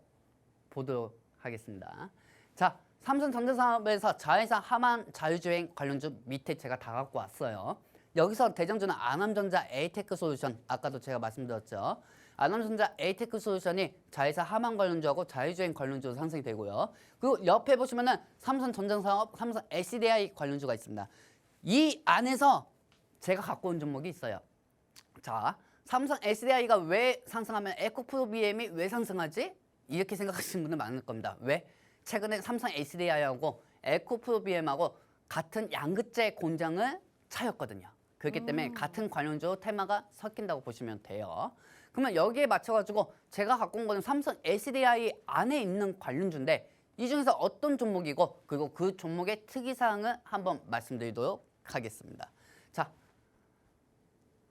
보도록 하겠습니다. 자, 삼성 전자사업에서 자회사 하만 자율주행 관련주 밑에 제가 다 갖고 왔어요. 여기서 대장주는 안암전자 에이테크 솔루션 아까도 제가 말씀드렸죠. 안암전자 에이테크 솔루션이 자회사 하만 관련주하고 자율주행 관련주로 상승이 되고요. 그리고 옆에 보시면은 삼성 전장사업, 삼성 SDI 관련주가 있습니다. 이 안에서 제가 갖고 온 종목이 있어요. 자, 삼성 SDI가 왜 상승하면 에코프로비엠이 왜 상승하지? 이렇게 생각하시는 분들 많을 겁니다. 왜? 최근에 삼성 SDI하고 에코프로비엠하고 같은 양극재 공장을 차렸거든요. 그렇기 때문에 같은 관련주 테마가 섞인다고 보시면 돼요. 그러면 여기에 맞춰가지고 제가 갖고 온 거는 삼성 SDI 안에 있는 관련주인데 이 중에서 어떤 종목이고 그리고 그 종목의 특이사항을 한번 말씀드리도록 하겠습니다. 자,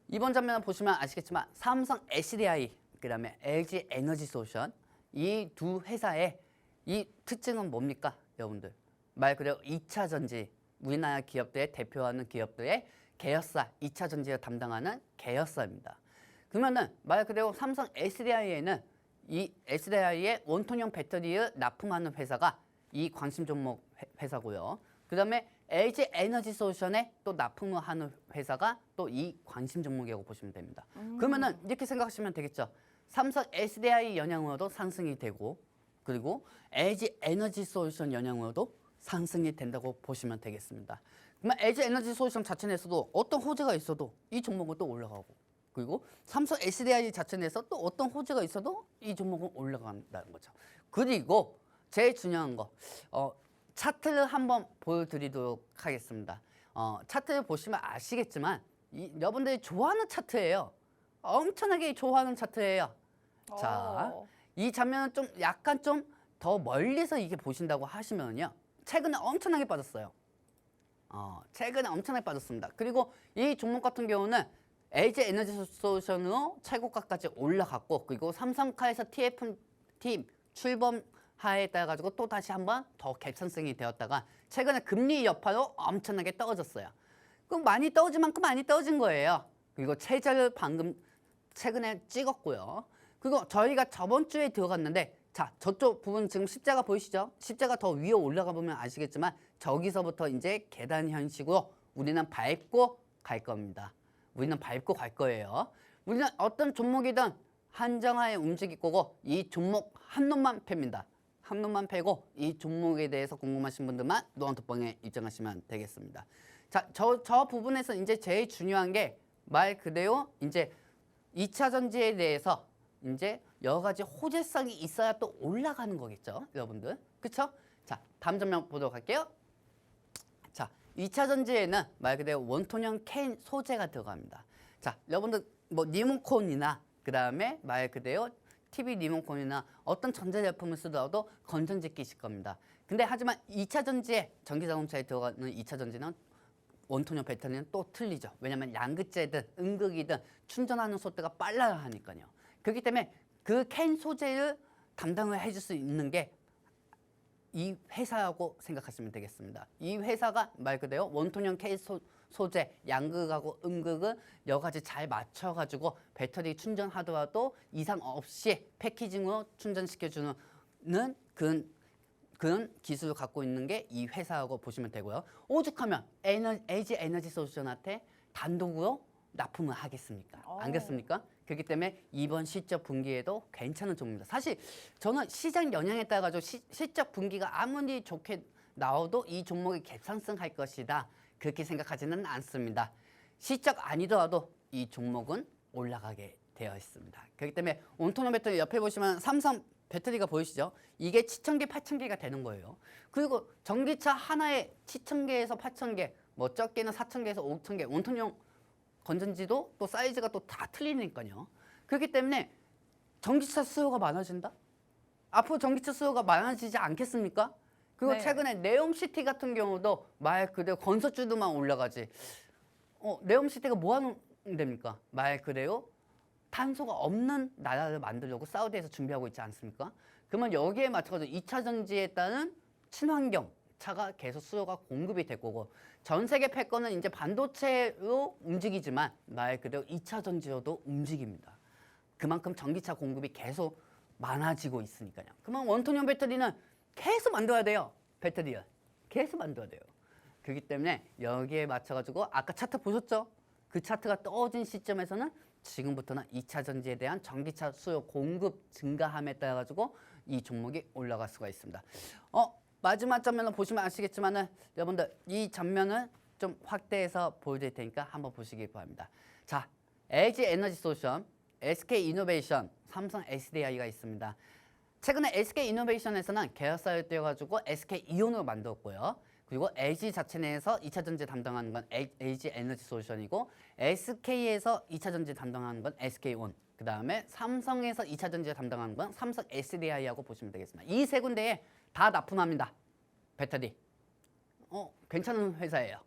이번 장면을 보시면 아시겠지만 삼성 SDI 그다음에 LG 에너지 솔루션 이 두 회사의 이 특징은 뭡니까, 여러분들? 말 그대로 2차 전지 우리나라 기업들의 대표하는 기업들의 계열사 2차 전지를 담당하는 계열사입니다. 그러면은 말 그대로 삼성 SDI에는 이 SDI의 원통형 배터리를 납품하는 회사가 이 관심 종목 회사고요. 그다음에 LG 에너지 솔루션에 또 납품을 하는 회사가 또 이 관심 종목이라고 보시면 됩니다. 그러면은 이렇게 생각하시면 되겠죠. 삼성 SDI 영향으로도 상승이 되고 그리고 LG 에너지 솔루션 영향으로도 상승이 된다고 보시면 되겠습니다. 그러면 LG 에너지 솔루션 자체 내에서도 어떤 호재가 있어도 이 종목은 또 올라가고 그리고 삼성 SDI 자체 내에서 또 어떤 호재가 있어도 이 종목은 올라간다는 거죠. 그리고 제일 중요한 거 차트를 한번 보여드리도록 하겠습니다. 차트를 보시면 아시겠지만 여러분들이 좋아하는 차트예요. 엄청나게 좋아하는 차트예요. 자, 이 장면은 좀 약간 좀 더 멀리서 이게 보신다고 하시면요. 최근에 엄청나게 빠졌어요. 최근에 엄청나게 빠졌습니다. 그리고 이 종목 같은 경우는 LG 에너지 솔루션으로 최고가까지 올라갔고 그리고 삼성카에서 TF팀 출범하에 따라 가지고 또 다시 한번 더 갭상승이 되었다가 최근에 금리 여파로 엄청나게 떨어졌어요. 그럼 많이 떨어진 만큼 많이 떨어진 거예요. 그리고 최저를 방금 최근에 찍었고요. 그리고 저희가 저번 주에 들어갔는데 자, 저쪽 부분 지금 십자가 보이시죠? 십자가 더 위에 올라가 보면 아시겠지만 저기서부터 이제 계단 형식으로 우리는 밟고 갈 겁니다. 우리는 밟고 갈 거예요. 우리는 어떤 종목이든 한정하에 움직일 거고 이 종목 한 놈만 팹니다. 한 놈만 패고 이 종목에 대해서 궁금하신 분들만 노안톡방에 입장하시면 되겠습니다. 자, 저 부분에서 이제 제일 중요한 게 말 그대로 이제 2차 전지에 대해서 이제 여러 가지 호재성이 있어야 또 올라가는 거겠죠, 여러분들. 그렇죠? 자, 다음 장면 보도록 할게요. 자, 2차 전지에는 말 그대로 원톤형 캔 소재가 들어갑니다. 자, 여러분들 뭐 리모컨이나 그다음에 말 그대로 TV 리모컨이나 어떤 전자제품을 쓰더라도 건전지 끼실 겁니다. 근데 하지만 2차 전지에 전기자동차에 들어가는 2차 전지는 원톤형 배터리는 또 틀리죠. 왜냐하면 양극재든 음극이든 충전하는 속도가 빨라야 하니까요. 그렇기 때문에 그 캔 소재를 담당을 해줄 수 있는 게 이 회사라고 생각하시면 되겠습니다. 이 회사가 말 그대로 원톤형 캔 소재, 양극하고 음극을 여러 가지 잘 맞춰가지고 배터리 충전하더라도 이상 없이 패키징으로 충전시켜주는 그런 기술을 갖고 있는 게 이 회사라고 보시면 되고요. 오죽하면 LG 에너지 솔루션한테 단독으로 납품을 하겠습니까? 안 그렇습니까? 그렇기 때문에 이번 실적 분기에도 괜찮은 종목입니다. 사실 저는 시장 영향에 따라 가지고 실적 분기가 아무리 좋게 나와도 이 종목이 갭상승할 것이다. 그렇게 생각하지는 않습니다. 실적 아니더라도 이 종목은 올라가게 되어 있습니다. 그렇기 때문에 원톤형 배터리 옆에 보시면 삼성 배터리가 보이시죠? 이게 7,000개, 8,000개가 되는 거예요. 그리고 전기차 하나에 7,000개에서 8,000개, 뭐 적게는 4,000개에서 5,000개, 원톤형 건전지도 또 사이즈가 또 다 틀리니까요. 그렇기 때문에 전기차 수요가 많아진다? 앞으로 전기차 수요가 많아지지 않겠습니까? 그리고 네. 최근에 네옴시티 같은 경우도 말 그대로 건설주도만 올라가지. 네옴시티가 뭐 하는 데입니까? 말 그대로 탄소가 없는 나라를 만들려고 사우디에서 준비하고 있지 않습니까? 그러면 여기에 맞춰서 2차 전지에 따른 친환경 차가 계속 수요가 공급이 될 거고 전 세계 패권은 이제 반도체로 움직이지만 말 그대로 2차 전지로도 움직입니다. 그만큼 전기차 공급이 계속 많아지고 있으니까요. 그러면 원톤형 배터리는 계속 만들어야 돼요. 배터리를 계속 만들어야 돼요. 그렇기 때문에 여기에 맞춰가지고 아까 차트 보셨죠? 그 차트가 떨어진 시점에서는 지금부터는 2차 전지에 대한 전기차 수요 공급 증가함에 따라 가지고 이 종목이 올라갈 수가 있습니다. 마지막 장면을 보시면 아시겠지만은 여러분들 이 장면을 좀 확대해서 보여드릴 테니까 한번 보시기 바랍니다. 자, LG 에너지 솔루션, SK 이노베이션, 삼성 SDI가 있습니다. 최근에 SK 이노베이션에서는 계열사를 떼어가지고 SK 이온으로 만들었고요. 그리고 LG 자체 내에서 2차 전지 담당하는 건 LG 에너지 솔루션이고 SK에서 2차 전지 담당하는 건 SK온. 그 다음에 삼성에서 2차 전지 담당하는 건 삼성 SDI라고 보시면 되겠습니다. 이 세 군데에 다 납품합니다. 배터리. 괜찮은 회사예요.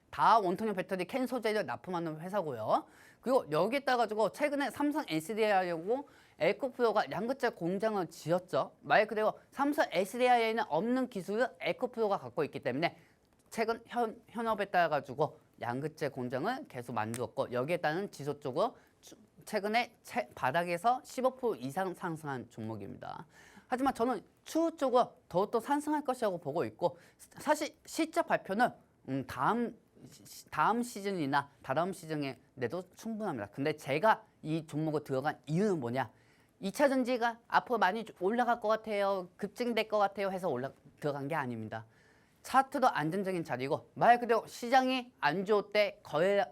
다 원통형 배터리 캔 소재를 납품하는 회사고요. 그리고 여기에 따라 가지고 최근에 삼성 SDI하고 에코프로가 양극재 공장을 지었죠. 말 그대로 삼성 SDI에는 없는 기술을 에코프로가 갖고 있기 때문에 최근 현업에 따라 가지고 양극재 공장을 계속 만들었고 여기에 따른 지속적으로 최근에 바닥에서 15% 이상 상승한 종목입니다. 하지만 저는 추후 쪽으로 더욱더 상승할 것이라고 보고 있고 사실 실적 발표는 다음 시즌이나 다다음 시즌에 내도 충분합니다. 근데 제가 이 종목을 들어간 이유는 뭐냐? 2차 전지가 앞으로 많이 올라갈 것 같아요. 급증될 것 같아요. 해서 들어간 게 아닙니다. 차트도 안정적인 자리고 말 그대로 시장이 안 좋을 때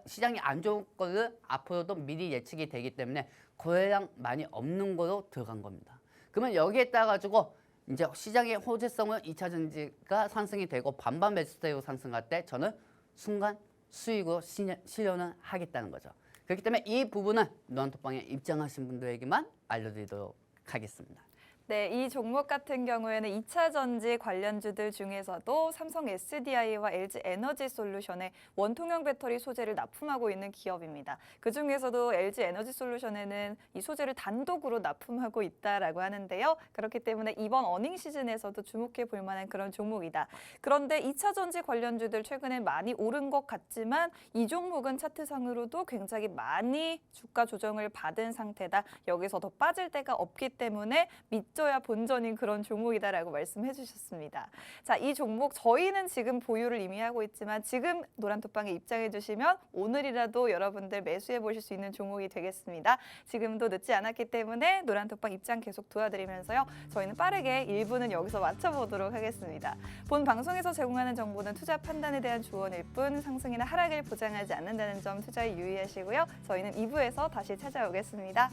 시장이 안 좋을 거를 앞으로도 미리 예측이 되기 때문에 거래량 많이 없는 거로 들어간 겁니다. 그러면 여기에 따라 가지고 이제 시장의 호재성은 2차 전지가 상승이 되고 반반 매수대로 상승할 때 저는 순간 수익으로 실현을 하겠다는 거죠. 그렇기 때문에 이 부분은 노안톡방에 입장하신 분들에게만 알려드리도록 하겠습니다. 네, 이 종목 같은 경우에는 2차 전지 관련주들 중에서도 삼성 SDI와 LG 에너지 솔루션의 원통형 배터리 소재를 납품하고 있는 기업입니다. 그중에서도 LG 에너지 솔루션에는 이 소재를 단독으로 납품하고 있다라고 하는데요. 그렇기 때문에 이번 어닝 시즌에서도 주목해 볼 만한 그런 종목이다. 그런데 2차 전지 관련주들 최근에 많이 오른 것 같지만 이 종목은 차트상으로도 굉장히 많이 주가 조정을 받은 상태다. 여기서 더 빠질 데가 없기 때문에 밑 있어야 본전인 그런 종목이다라고 말씀해 주셨습니다. 자, 이 종목 저희는 지금 보유를 이미 하고 있지만 지금 노란톡방에 입장해 주시면 오늘이라도 여러분들 매수해 보실 수 있는 종목이 되겠습니다. 지금도 늦지 않았기 때문에 노란톡방 입장 계속 도와드리면서요. 저희는 빠르게 1부는 여기서 마쳐보도록 하겠습니다. 본 방송에서 제공하는 정보는 투자 판단에 대한 조언일 뿐 상승이나 하락을 보장하지 않는다는 점 투자에 유의하시고요. 저희는 2부에서 다시 찾아오겠습니다.